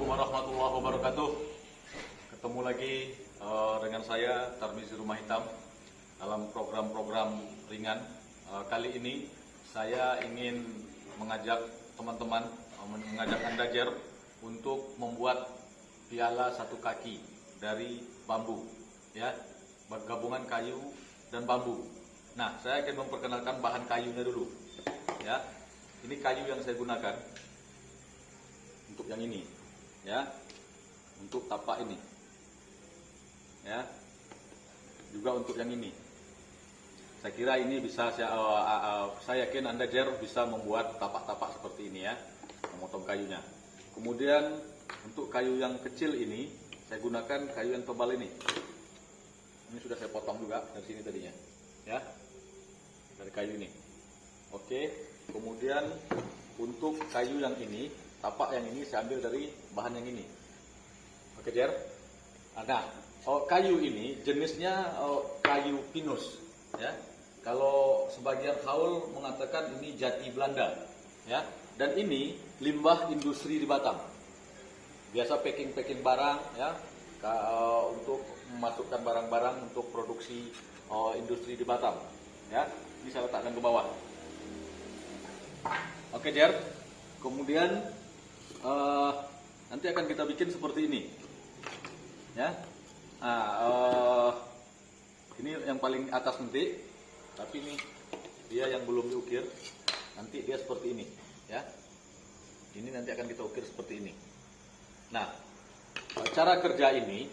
Assalamualaikum warahmatullahi wabarakatuh. Ketemu lagi dengan saya Tarmizi Rumah Hitam dalam program-program ringan. Kali ini saya ingin mengajak teman-teman, mengajak Anda Jer untuk membuat piala satu kaki dari bambu, ya, gabungan kayu dan bambu. Nah, saya akan memperkenalkan bahan kayunya dulu, ya. Ini kayu yang saya gunakan untuk yang ini, ya, untuk tapak ini, ya, juga untuk yang ini. Saya kira ini bisa saya yakin Anda Jer bisa membuat tapak-tapak seperti ini, ya, memotong kayunya. Kemudian untuk kayu yang kecil ini saya gunakan kayu yang tebal ini. Ini sudah saya potong juga dari sini tadinya, ya, dari kayu ini. Oke, kemudian untuk kayu yang ini, tapak yang ini saya ambil dari bahan yang ini. Oke, Jer. Nah, kayu ini jenisnya kayu pinus, ya. Kalau sebagian haul mengatakan ini jati Belanda, ya. Dan ini limbah industri di Batam. Biasa packing barang, ya, untuk memasukkan barang-barang untuk produksi industri di Batam, ya. Ini saya letakkan ke bawah. Oke, Jer. Kemudian nanti akan kita bikin seperti ini, ya. Ini yang paling atas nanti, tapi ini dia yang belum diukir. Nanti dia seperti ini, ya. Ini nanti akan kita ukir seperti ini. Nah, cara kerja ini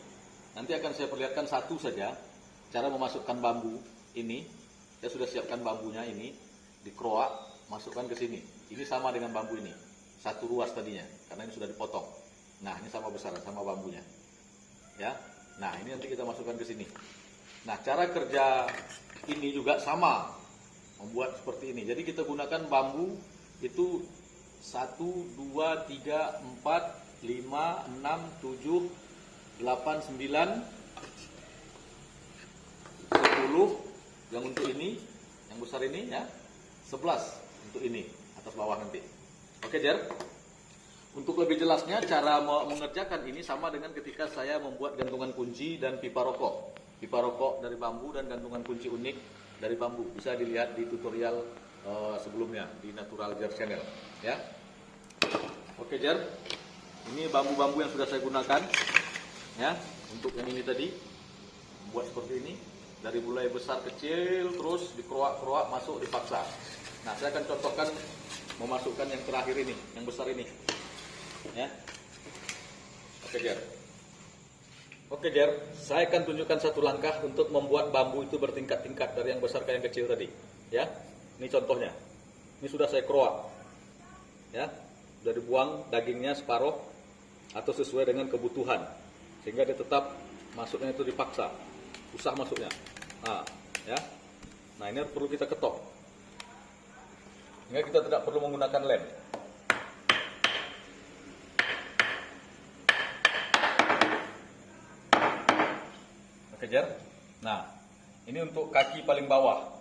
nanti akan saya perlihatkan satu saja. Cara memasukkan bambu ini, saya sudah siapkan bambunya ini, dikeroak, masukkan ke sini. Ini sama dengan bambu ini, satu ruas tadinya, karena ini sudah dipotong. Nah, ini sama besar, sama bambunya, ya. Nah, ini nanti kita masukkan ke sini. Nah, cara kerja ini juga sama, membuat seperti ini. Jadi kita gunakan bambu itu 1, 2, 3, 4, 5, 6, 7, 8, 9, 10 yang untuk ini, yang besar ini, ya, 11 untuk ini, atas bawah nanti. Oke, Jer. Untuk lebih jelasnya, cara mengerjakan ini sama dengan ketika saya membuat gantungan kunci dan pipa rokok. Pipa rokok dari bambu dan gantungan kunci unik dari bambu. Bisa dilihat di tutorial sebelumnya di Natural Jer Channel, ya. Oke, Jer. Ini bambu-bambu yang sudah saya gunakan, ya. Untuk yang ini tadi, buat seperti ini. Dari mulai besar kecil, terus dikeroak-keroak, masuk, dipaksa. Nah, saya akan contohkan memasukkan yang terakhir ini, yang besar ini, ya. Oke, Jer. Oke, Jer, saya akan tunjukkan satu langkah untuk membuat bambu itu bertingkat-tingkat dari yang besar ke yang kecil tadi, ya. Ini contohnya. Ini sudah saya keroak, ya. Sudah dibuang dagingnya separuh atau sesuai dengan kebutuhan, sehingga dia tetap masuknya itu dipaksa, susah masuknya. Nah, ya. Nah, ini perlu kita ketok. Sehingga kita tidak perlu menggunakan lem. Oke, Jer. Nah, ini untuk kaki paling bawah.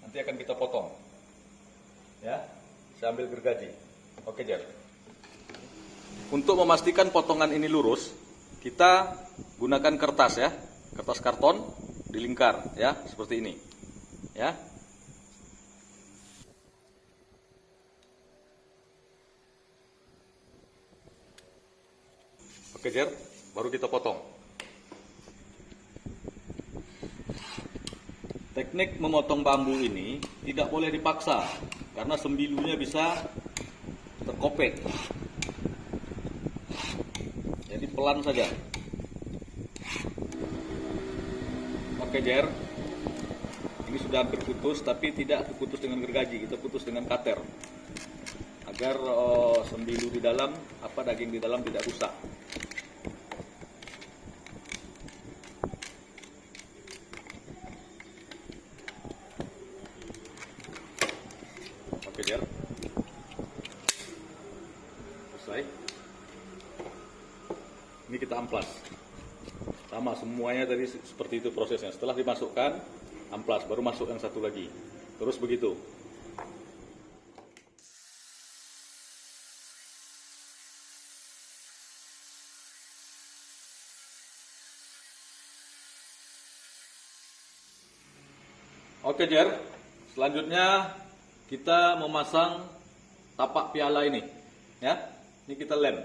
Nanti akan kita potong. Ya, saya ambil gergaji. Oke, Jer. Untuk memastikan potongan ini lurus, kita gunakan kertas, ya. Kertas karton dilingkar, ya, seperti ini. Ya. Oke, Jer, baru kita potong. Teknik memotong bambu ini tidak boleh dipaksa, karena sembilunya bisa terkopek. Jadi pelan saja. Oke, Jer, ini sudah hampir putus, tapi tidak diputus dengan gergaji, kita putus dengan cutter, agar sembilu di dalam, daging di dalam tidak rusak. Oke, Jer. Selesai. Ini kita amplas. Sama semuanya tadi seperti itu prosesnya. Setelah dimasukkan, amplas, baru masuk yang satu lagi. Terus begitu. Oke Jer, selanjutnya kita memasang tapak piala ini, ya. Ini kita lem.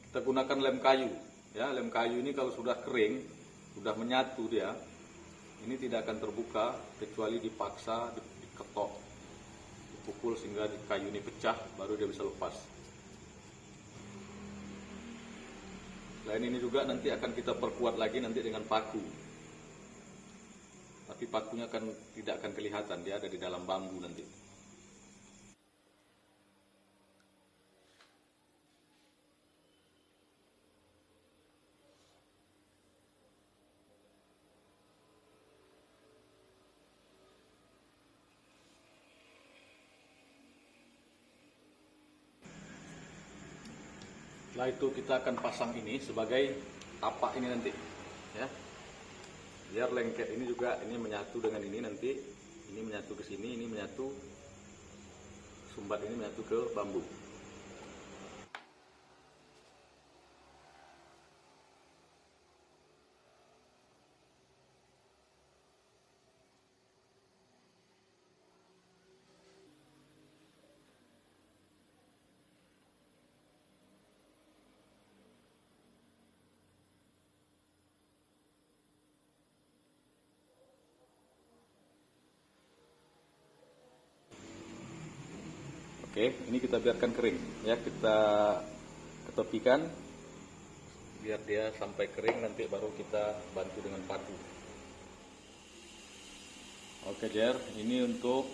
Kita gunakan lem kayu, ya. Lem kayu ini kalau sudah kering, sudah menyatu dia, ini tidak akan terbuka kecuali dipaksa, diketok, dipukul sehingga kayu ini pecah, baru dia bisa lepas. Selain ini juga nanti akan kita perkuat lagi nanti dengan paku. Tapi pakunya tidak akan kelihatan, dia ada di dalam bambu nanti. Setelah itu kita akan pasang ini sebagai tapak ini nanti, ya. Biar lengket ini juga ini menyatu dengan ini nanti, ini menyatu ke sini, ini menyatu, sumbat ini menyatu ke bambu. Oke, ini kita biarkan kering, ya. Kita ketepikan biar dia sampai kering, nanti baru kita bantu dengan paku. Oke Jer, ini untuk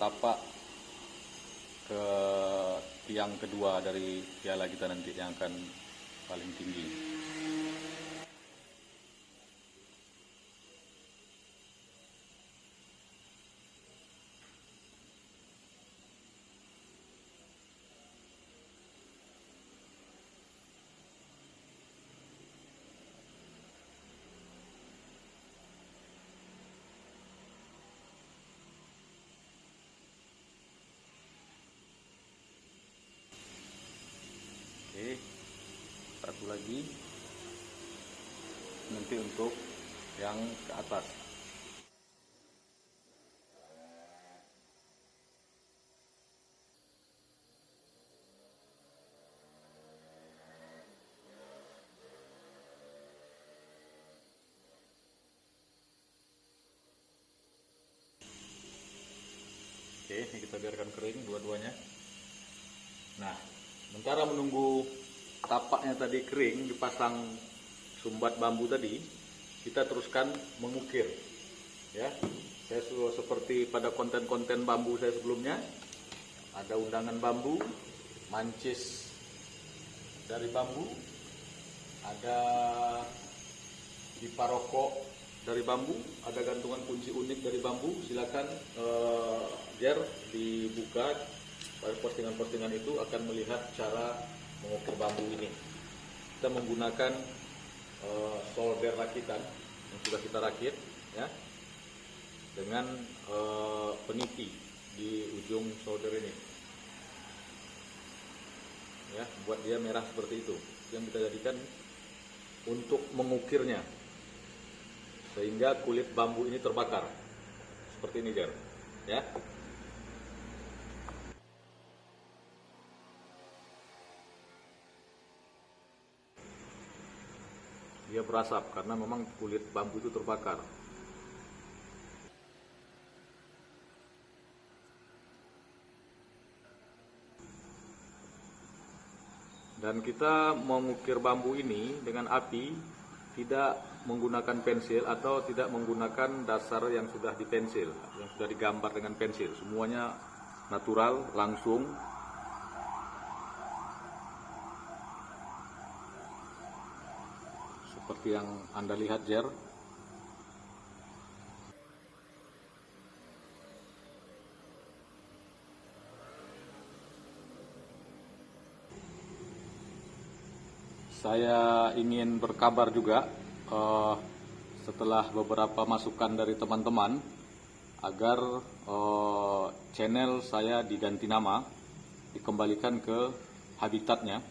tapak ke tiang kedua dari piala kita nanti yang akan paling tinggi. Oke, satu lagi nanti untuk yang ke atas. Oke, ini kita biarkan kering dua-duanya. Nah, sementara menunggu tapaknya tadi kering, dipasang sumbat bambu tadi, kita teruskan mengukir. Ya, saya sudah seperti pada konten-konten bambu saya sebelumnya, ada undangan bambu, mancis dari bambu, ada pipa rokok dari bambu, ada gantungan kunci unik dari bambu. Silakan Jer dibuka. Pada postingan-postingan itu akan melihat cara mengukir bambu ini. Kita menggunakan solder rakitan yang sudah kita rakit, ya, dengan peniti di ujung solder ini, ya, buat dia merah seperti itu. Yang kita jadikan untuk mengukirnya sehingga kulit bambu ini terbakar seperti ini, Jer, ya. Dia berasap karena memang kulit bambu itu terbakar. Dan kita mengukir bambu ini dengan api, tidak menggunakan pensil atau tidak menggunakan dasar yang sudah dipensil, yang sudah digambar dengan pensil. Semuanya natural, langsung. Seperti yang Anda lihat, Jer. Saya ingin berkabar juga setelah beberapa masukan dari teman-teman agar channel saya diganti nama, dikembalikan ke habitatnya,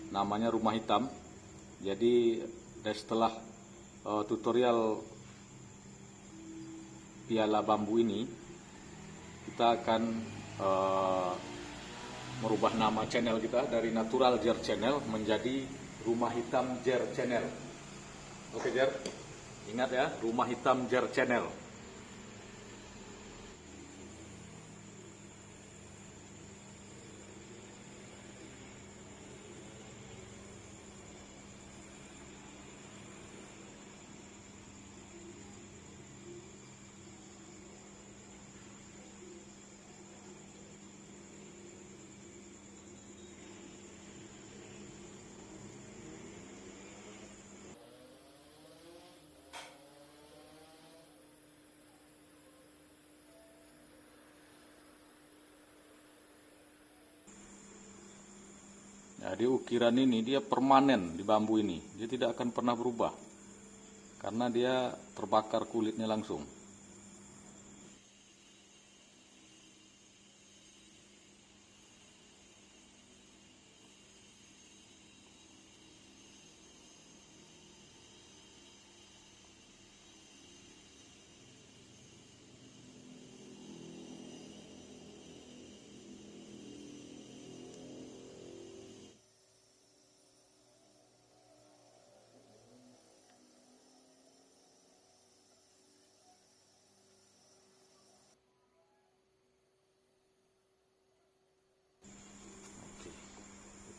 namanya Rumah Hitam. Jadi setelah tutorial piala bambu ini, kita akan merubah nama channel kita dari Natural Jer Channel menjadi Rumah Hitam Jer Channel. Oke Jer, ingat ya, Rumah Hitam Jer Channel. Jadi ukiran ini dia permanen di bambu ini, dia tidak akan pernah berubah karena dia terbakar kulitnya langsung.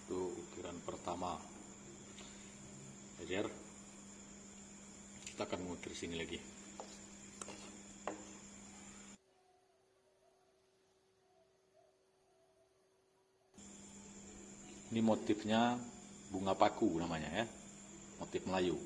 Itu ukiran pertama. Jer, kita akan mengukir sini lagi. Ini motifnya bunga paku namanya ya, motif Melayu.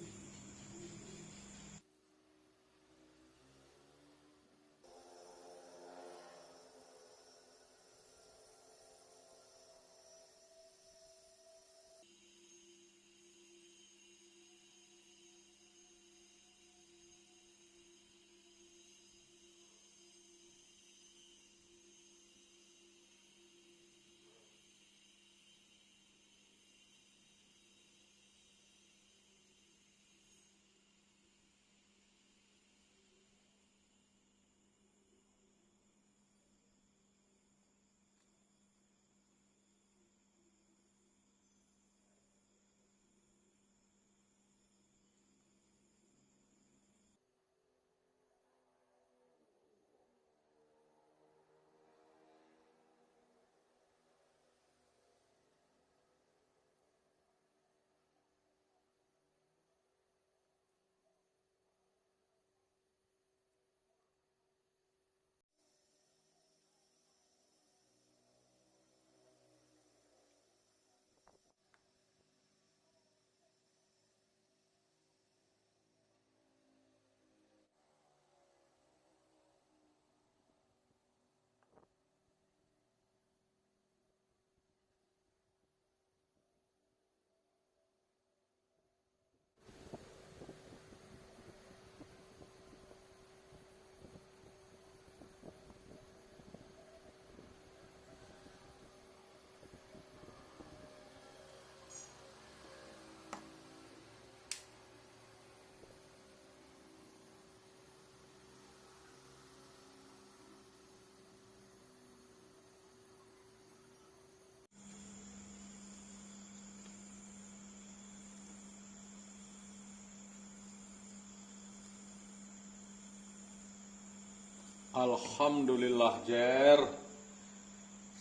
Alhamdulillah Jer,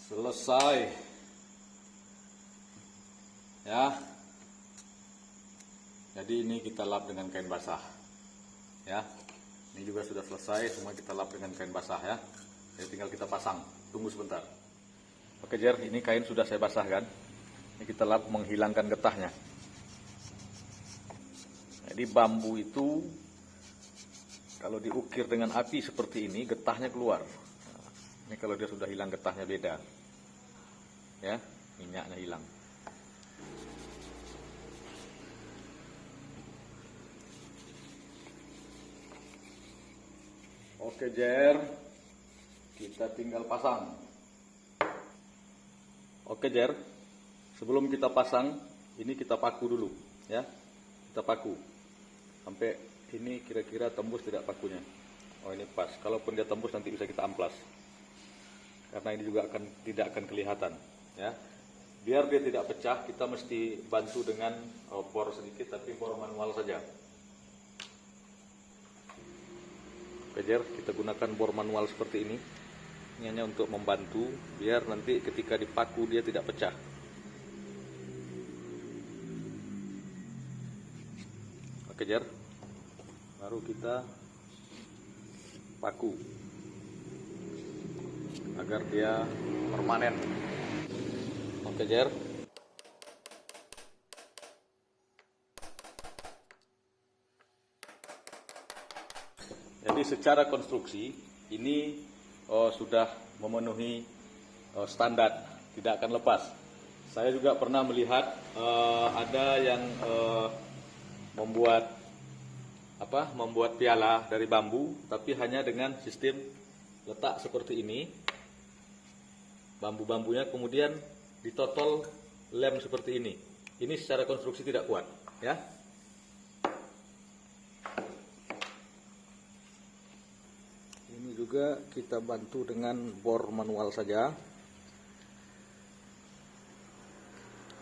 selesai ya. Jadi ini kita lap dengan kain basah ya. Ini juga sudah selesai, semua kita lap dengan kain basah ya. Jadi tinggal kita pasang, tunggu sebentar. Oke Jer, ini kain sudah saya basahkan. Ini kita lap menghilangkan getahnya. Jadi bambu itu kalau diukir dengan api seperti ini, getahnya keluar. Nah, ini kalau dia sudah hilang getahnya beda. Ya, minyaknya hilang. Oke Jer, kita tinggal pasang. Oke Jer, sebelum kita pasang, ini kita paku dulu. Ya, kita paku. sampai ini kira-kira tembus tidak pakunya. Oh, ini pas. Kalaupun dia tembus nanti bisa kita amplas. Karena ini juga tidak akan kelihatan, ya. Biar dia tidak pecah, kita mesti bantu dengan bor sedikit, tapi bor manual saja. Kejar, kita gunakan bor manual seperti ini. Ini hanya untuk membantu, biar nanti ketika dipaku dia tidak pecah. Kejar, baru kita paku agar dia permanen. Oke, Jer. Jadi secara konstruksi ini sudah memenuhi standar, tidak akan lepas. Saya juga pernah melihat ada yang membuat piala dari bambu, tapi hanya dengan sistem letak seperti ini. Bambu-bambunya kemudian ditotol lem seperti ini. Ini secara konstruksi tidak kuat, ya. Ini juga kita bantu dengan bor manual saja.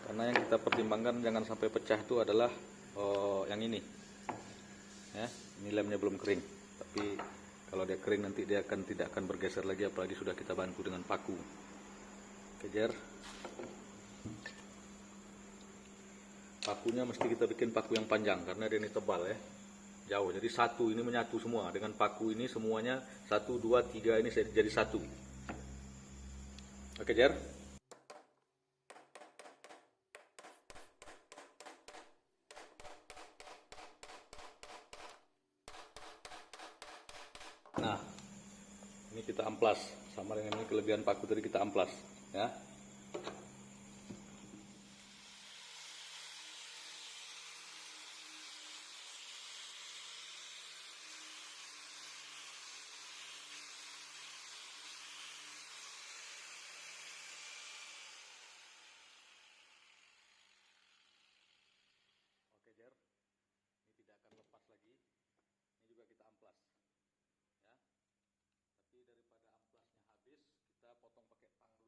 Karena yang kita pertimbangkan jangan sampai pecah itu adalah yang ini. Ya, ini lemnya belum kering. Tapi kalau dia kering nanti dia tidak akan bergeser lagi, apalagi sudah kita bantu dengan paku. Kejar. Pakunya mesti kita bikin paku yang panjang karena dia ini tebal, ya. Jauh. Jadi satu ini menyatu semua dengan paku ini, semuanya 1, 2, 3 ini jadi satu. Oke, Jar. Nah, ini kita amplas sama dengan ini, kelebihan paku tadi kita amplas, ya. Oke, Jar. Ini tidak akan lepas lagi. Ini juga kita amplas. Ya. Tapi daripada amplasnya habis, kita potong pakai tang dulu.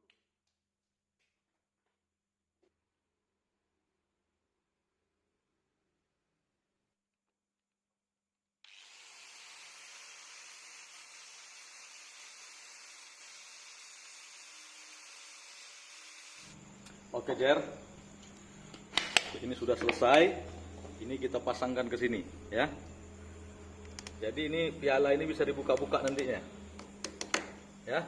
Oke, Jer. Ini sudah selesai. Ini kita pasangkan ke sini, ya. Jadi ini piala ini bisa dibuka-buka nantinya. Ya.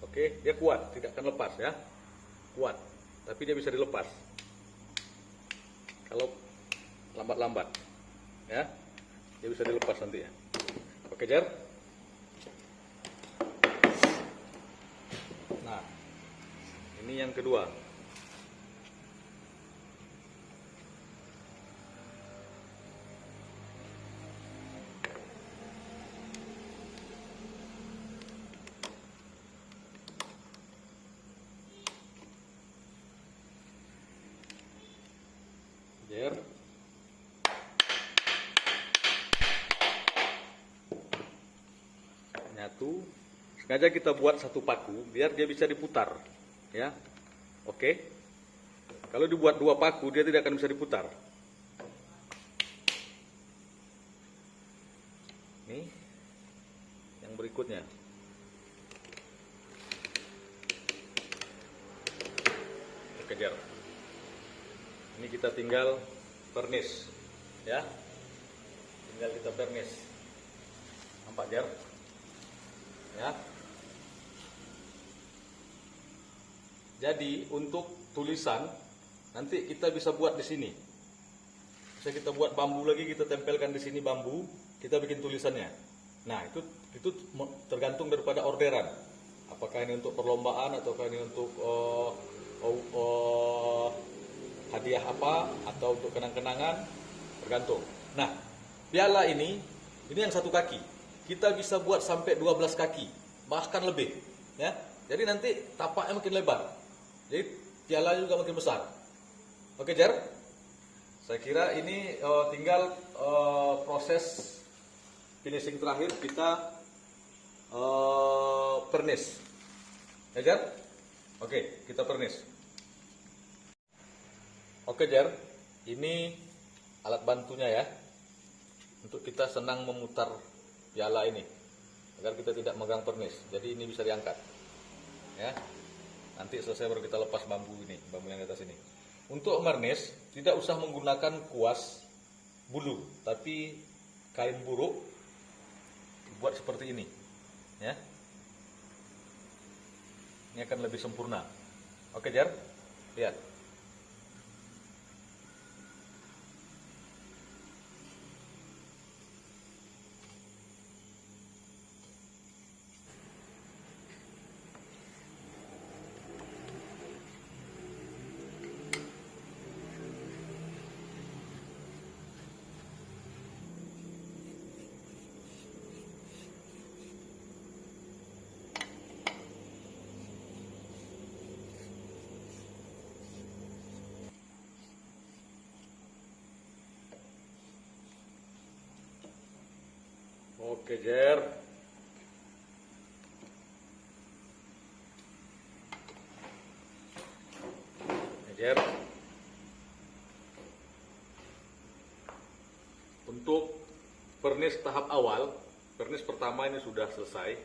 Oke, dia kuat, tidak akan lepas, ya. Kuat, tapi dia bisa dilepas. Kalau lambat-lambat, ya. Dia bisa dilepas nanti, ya. Oke, Jer. Nah, ini yang kedua. Jer. Nyatu. Sengaja kita buat satu paku biar dia bisa diputar, ya. Oke. Kalau dibuat dua paku dia tidak akan bisa diputar. Ini yang berikutnya. Oke, Jer. Ini kita tinggal vernis, ya. Tinggal kita vernis. Nampak, Jar? Ya. Jadi untuk tulisan nanti kita bisa buat di sini. Bisa kita buat bambu lagi, kita tempelkan di sini bambu, kita bikin tulisannya. Nah, itu tergantung daripada orderan. Apakah ini untuk perlombaan ataukah ini untuk hadiah apa atau untuk kenang-kenangan, tergantung. Nah, piala ini yang satu kaki. Kita bisa buat sampai 12 kaki, bahkan lebih, ya. Jadi nanti tapaknya makin lebar. Jadi piala juga makin besar. Oke, Jar. Saya kira ini tinggal proses finishing terakhir kita pernis. Ya Jar? Oke, kita pernis. Oke Jar, ini alat bantunya ya. Untuk kita senang memutar piala ini agar kita tidak megang pernis. Jadi ini bisa diangkat. Ya. Nanti selesai baru kita lepas bambu ini, bambu yang di atas ini. Untuk mernis tidak usah menggunakan kuas bulu, tapi kain buruk buat seperti ini. Ya. Ini akan lebih sempurna. Oke Jar, lihat. Oke Jer. Jer. Untuk pernis tahap awal, pernis pertama ini sudah selesai.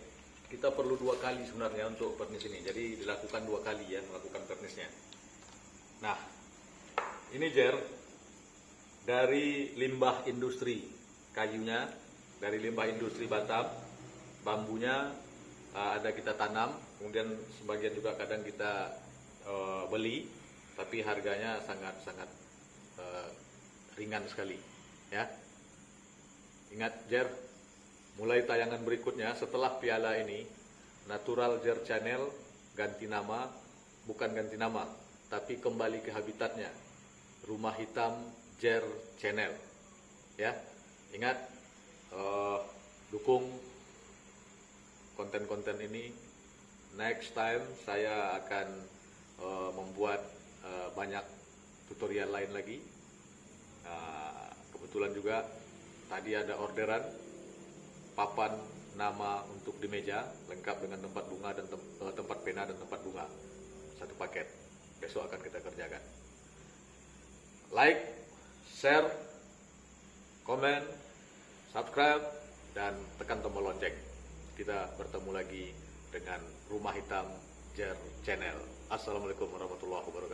Kita perlu 2 kali sebenarnya untuk pernis ini. Jadi dilakukan 2 kali ya, melakukan pernisnya. Nah, ini Jer, dari limbah industri kayunya, dari limbah industri Batam, bambunya ada kita tanam, kemudian sebagian juga kadang kita beli, tapi harganya sangat ringan sekali. Ya, ingat Jer, mulai tayangan berikutnya setelah piala ini, Natural Jer Channel ganti nama, bukan ganti nama, tapi kembali ke habitatnya, Rumah Hitam Jer Channel. Ya, ingat, dukung konten-konten ini. Next time saya akan membuat banyak tutorial lain lagi. Kebetulan juga tadi ada orderan papan nama untuk di meja, lengkap dengan tempat bunga dan tempat pena dan tempat bunga, 1 paket. Besok akan kita kerjakan. Like, share, komen, subscribe, dan tekan tombol lonceng. Kita bertemu lagi dengan Rumah Hitam Jer Channel. Assalamualaikum warahmatullahi wabarakatuh.